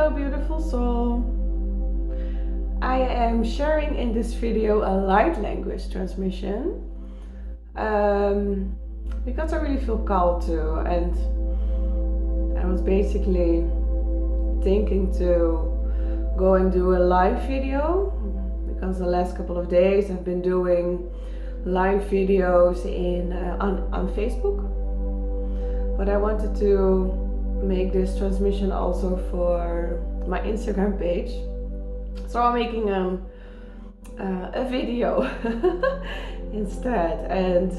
Hello beautiful soul. I am sharing in this video a light language transmission because I really feel called to, and I was basically thinking to go and do a live video because the last couple of days I've been doing live videos on Facebook, but I wanted to make this transmission also for my Instagram page, so I'm making a video instead. And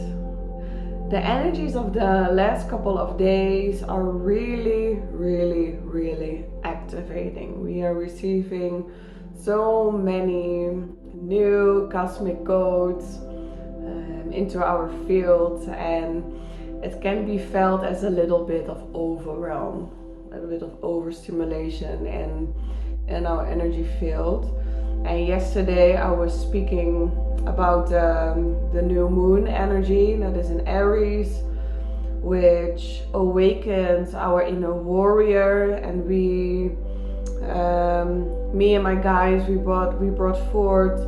the energies of the last couple of days are really activating. We are receiving so many new cosmic codes into our field, and it can be felt as a little bit of overwhelm, a little bit of overstimulation in our energy field. And yesterday I was speaking about the new moon energy that is in Aries, which awakens our inner warrior, and me and my guys, we brought forth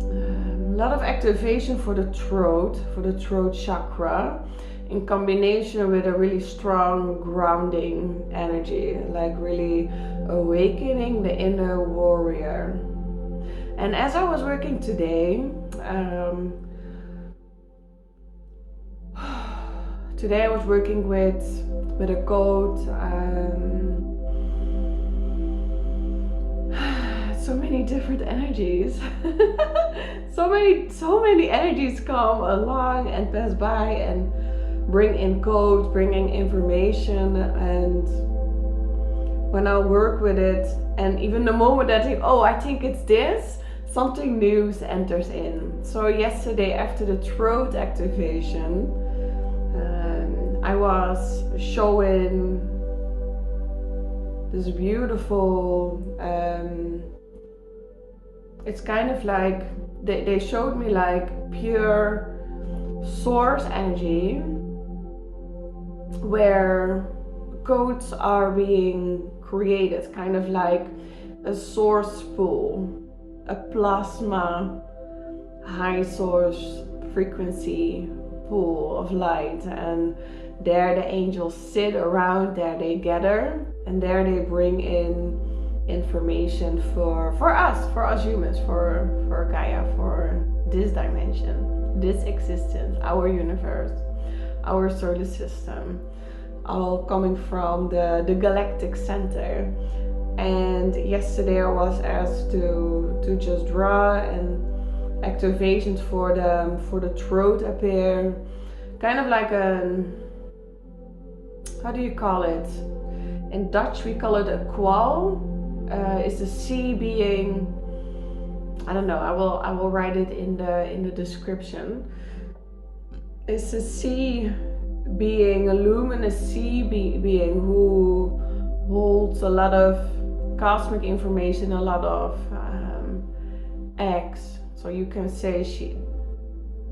a lot of activation for the throat chakra, in combination with a really strong grounding energy, like really awakening the inner warrior. And as I was working today, today I was working with a code. So many different energies. so many energies come along and pass by and bring in codes, bringing information. And when I work with it, and even the moment I think, oh, I think it's this, something new enters in. So yesterday, after the throat activation, I was showing this beautiful, it's kind of like they showed me like pure source energy, where codes are being created, kind of like a source pool, a plasma high source frequency pool of light. And there the angels sit around, there they gather, and there they bring in information for us humans, for Gaia, for this dimension, this existence, our universe, our solar system, all coming from the galactic center. And yesterday I was asked to just draw, and activations for the throat appear, kind of like a, how do you call it? In Dutch we call it a Kwal. It's a sea being. I don't know. I will write it in the description. It's a sea being, a luminous sea being who holds a lot of cosmic information, a lot of eggs. So you can say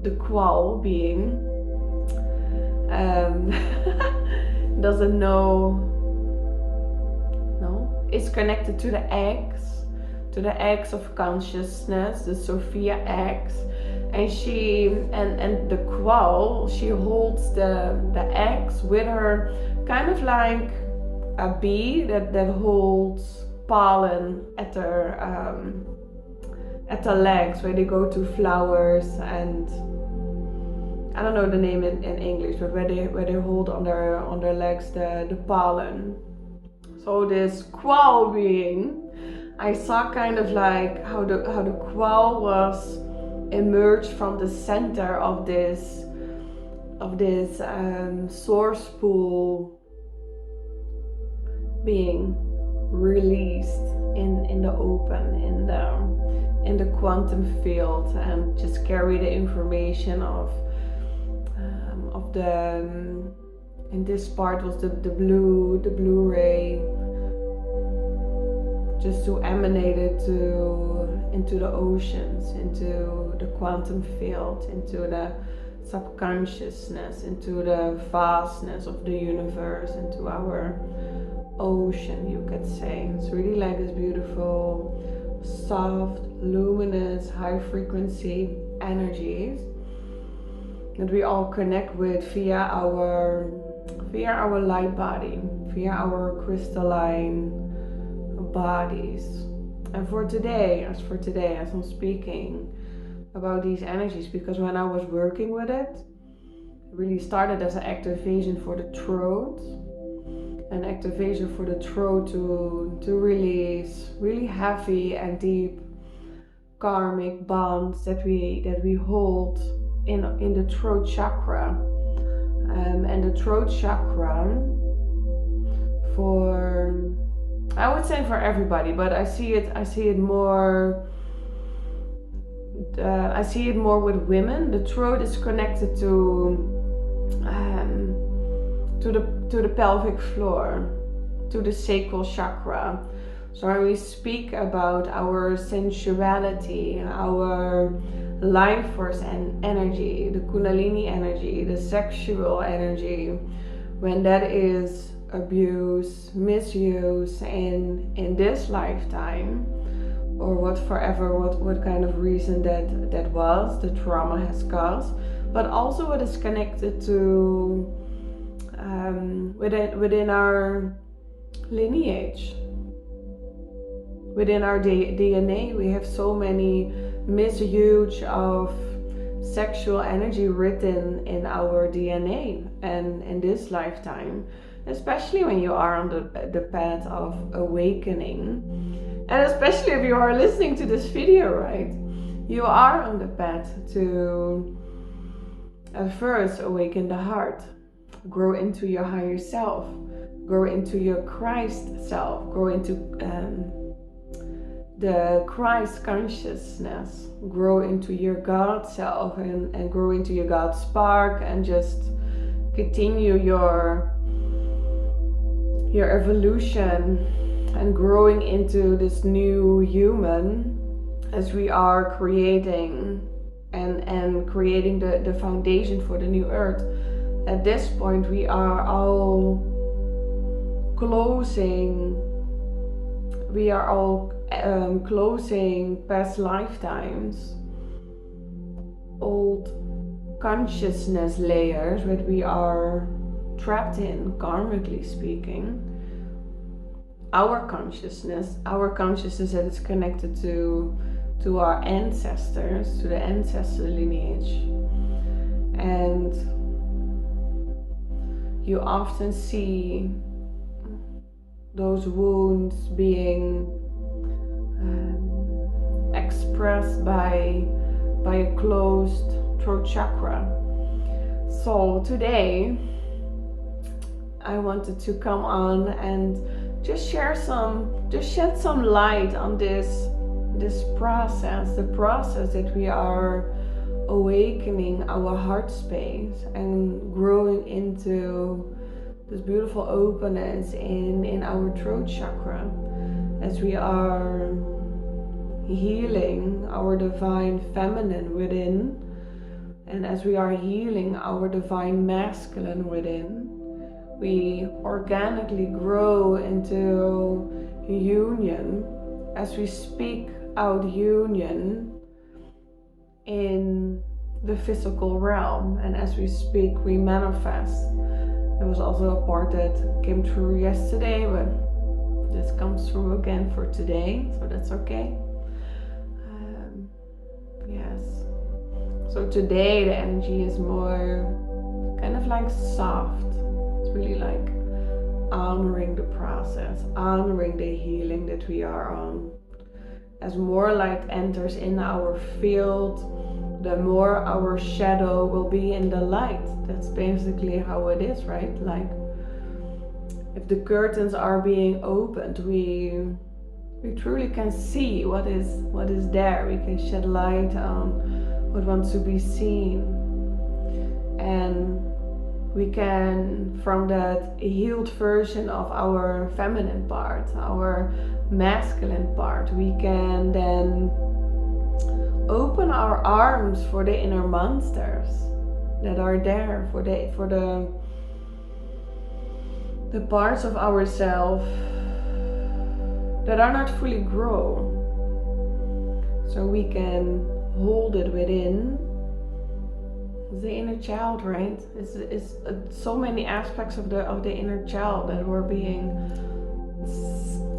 the Kwal being doesn't know. No, it's connected to the eggs of consciousness, the Sophia eggs. And the Kwal, she holds the eggs with her, kind of like a bee that holds pollen at her legs, where they go to flowers, and I don't know the name in English, but where they hold on their legs the pollen. So this Kwal being, I saw kind of like how the Kwal was emerged from the center of this source pool, being released in the open, in the quantum field, and just carry the information of the, in this part was the blue ray, just to emanate it into the oceans, into the quantum field, into the subconsciousness, into the vastness of the universe, into our own ocean, you could say. It's really like this beautiful, soft, luminous, high frequency energies that we all connect with via our light body, via our crystalline bodies. And for today, as I'm speaking about these energies, because when I was working with it, it really started as an activation for the Troath, an activation for the Troath to release really heavy and deep karmic bonds that we hold in the Troath chakra. And the Troath chakra, I would say for everybody, but I see it more with women. The Troath is connected to the pelvic floor, to the sacral chakra. So when we speak about our sensuality, our life force and energy, the Kundalini energy, the sexual energy, when that is abused, misused in this lifetime, or what kind of reason that was, the trauma has caused, but also what is connected to within our lineage, within our DNA. We have so many misuse of sexual energy written in our DNA, and in this lifetime, especially when you are on the path of awakening, and especially if you are listening to this video, right? You are on the path to at first awaken the heart, grow into your higher self, grow into your Christ self, grow into the Christ consciousness, grow into your God self, and grow into your God spark, and just continue your evolution and growing into this new human, as we are creating and creating the foundation for the new earth. At this point, we are all closing past lifetimes, old consciousness layers that we are trapped in, karmically speaking. Our consciousness that is connected to our ancestors, to the ancestor lineage. And you often see those wounds being expressed by a closed throat chakra. So today I wanted to come on and just shed some light on this process, the process that we are awakening our heart space and growing into this beautiful openness in our throat chakra, as we are healing our divine feminine within, and as we are healing our divine masculine within, we organically grow into union, as we speak out union in the physical realm, and as we speak we manifest. There was also a part that came through yesterday, but this comes through again for today, so that's okay. Yes, so today the energy is more kind of like soft. It's really like honoring the process, honoring the healing that we are on. As more light enters in our field, the more our shadow will be in the light. That's basically how it is, right? Like, if the curtains are being opened, we truly can see what is there. We can shed light on what wants to be seen, and we can, from that healed version of our feminine part, our masculine part, we can then open our arms for the inner monsters that are there, for the parts of ourselves that are not fully grown. So we can hold it within. The inner child, right? It's so many aspects of the inner child that were being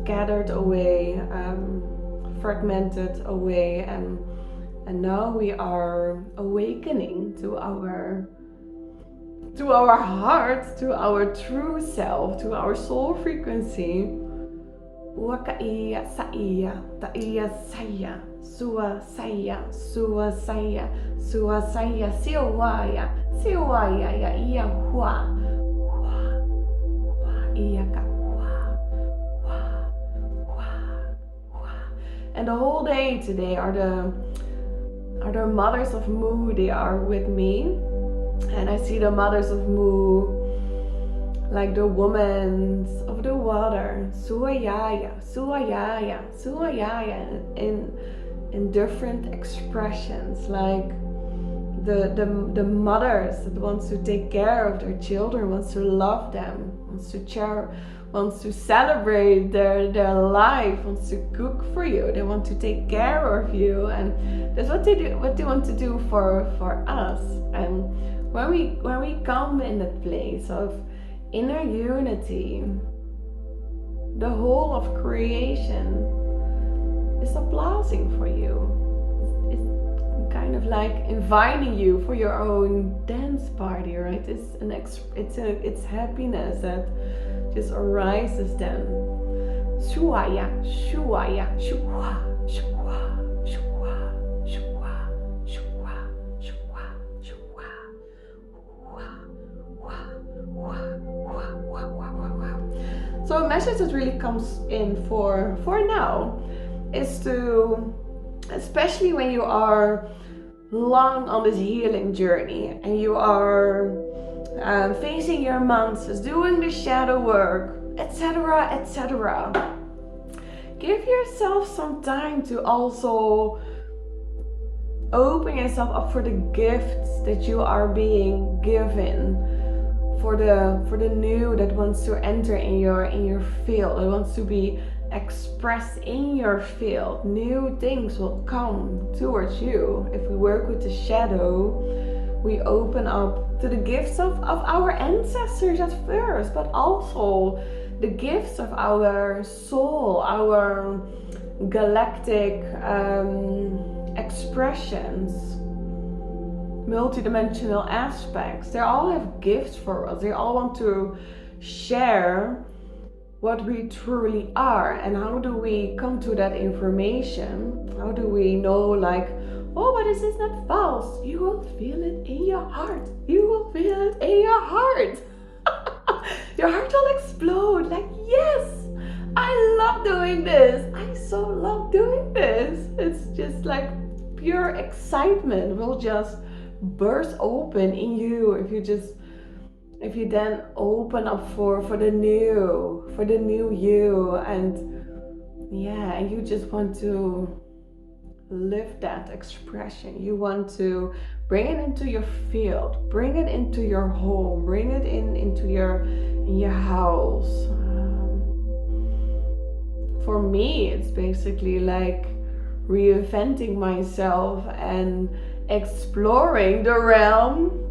scattered away, fragmented away, and now we are awakening to our heart, to our true self, to our soul frequency. Wakaia saia, taia saya, sua saya, sua saya, sua saya, siwaya, siwaya ya ia hua, hua, hua ia ka hua, hua, hua, hua. And the whole day today are the mothers of Mu. They are with me, and I see the mothers of Mu like the women of the water, suayaya, suayaya, suayaya, in different expressions, like the mothers that wants to take care of their children, wants to love them, wants to share, wants to celebrate their life, wants to cook for you, they want to take care of you, and that's what they do, what they want to do for us. And when we come in that place of inner unity, the whole of creation is applauding for you. It's kind of like inviting you for your own dance party, right? It's happiness that just arises then. Shuaya, shuaya, shua, shua, shua, shua, shua, shua, shua. So a message that really comes in for now is to, especially when you are long on this healing journey and you are facing your monsters, doing the shadow work, etc., etc. Give yourself some time to also open yourself up for the gifts that you are being given, for the new that wants to enter in your field, that wants to be expressed in your field. New things will come towards you. If we work with the shadow, we open up to the gifts of our ancestors at first, but also the gifts of our soul, our galactic expressions, multidimensional aspects. They all have gifts for us. They all want to share what we truly are. And how do we come to that information? How do we know, like, oh, but this is not false? You will feel it in your heart. You will feel it in your heart. Your heart will explode. Like, yes, I love doing this. I so love doing this. It's just like pure excitement will just burst open in you if you then open up for the new you, and yeah, you just want to live that expression. You want to bring it into your field, bring it into your home, bring it into your house. For me, it's basically like reinventing myself and exploring the realm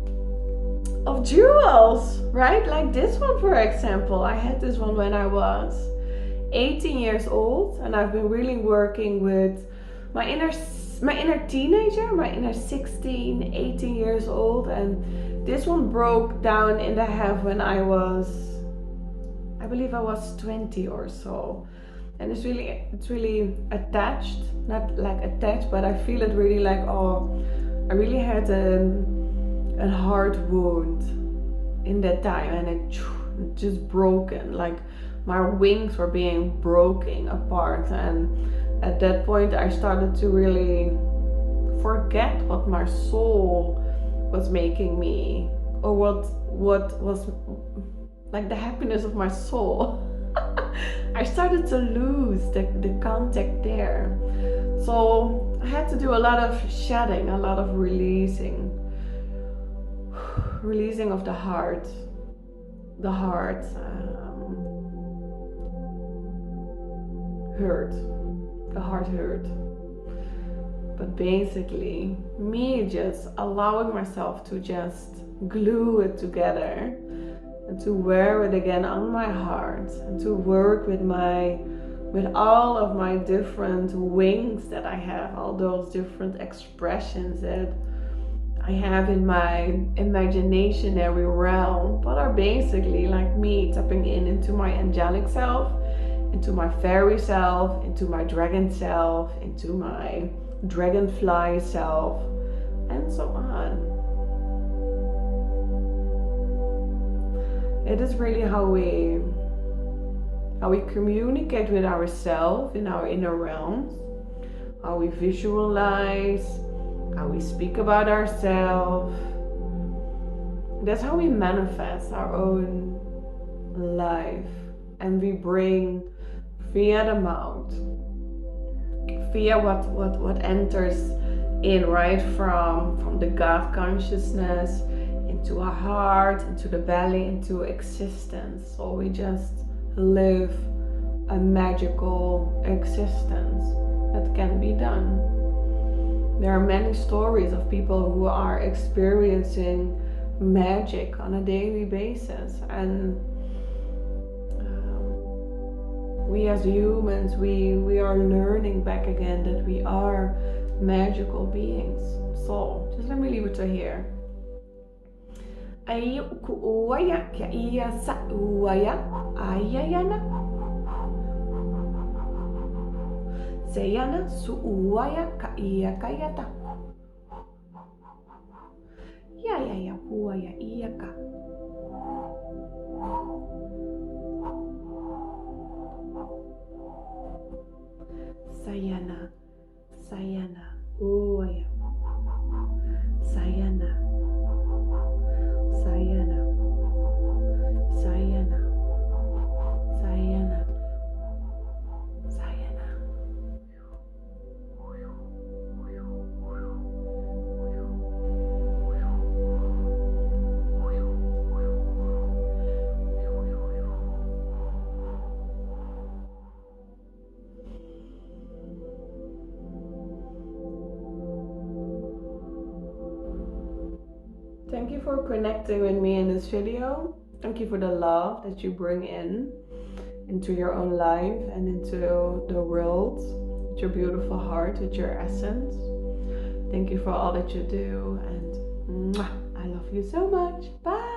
of jewels, right? Like this one, for example. I had this one when I was 18 years old, and I've been really working with my inner teenager, my inner 16, 18 years old, and this one broke down in the half when I believe I was 20 or so. And it's really attached, not like attached, but I feel it really like, oh, I really had a heart wound in that time, and it just broken, like my wings were being broken apart. And at that point I started to really forget what my soul was making me, or what was like the happiness of my soul. I started to lose the contact there. So I had to do a lot of shedding, a lot of releasing of the heart, hurt, a heart hurt. But basically, me just allowing myself to just glue it together and to wear it again on my heart and to work with all of my different wings that I have, all those different expressions that I have in my imaginary realm, but are basically like me tapping into my angelic self, into my fairy self, into my dragon self, into my dragonfly self, and so on. It is really how we communicate with ourselves in our inner realms, how we visualize, how we speak about ourselves. That's how we manifest our own life, and we bring via the mouth, via what enters in, right, from the God consciousness into our heart, into the belly, into existence. So we just live a magical existence that can be done. There are many stories of people who are experiencing magic on a daily basis, and we as humans, we are learning back again that we are magical beings. So just let me leave it to here. Sayana suuaya kaia kayata. Ya kuaya iaka. Sayana, sayana, uaya. Sayana, sayana, sayana, sayana, sayana. Thank you for connecting with me in this video. Thank you for the love that you bring into your own life and into the world, with your beautiful heart, with your essence. Thank you for all that you do, and I love you so much. Bye.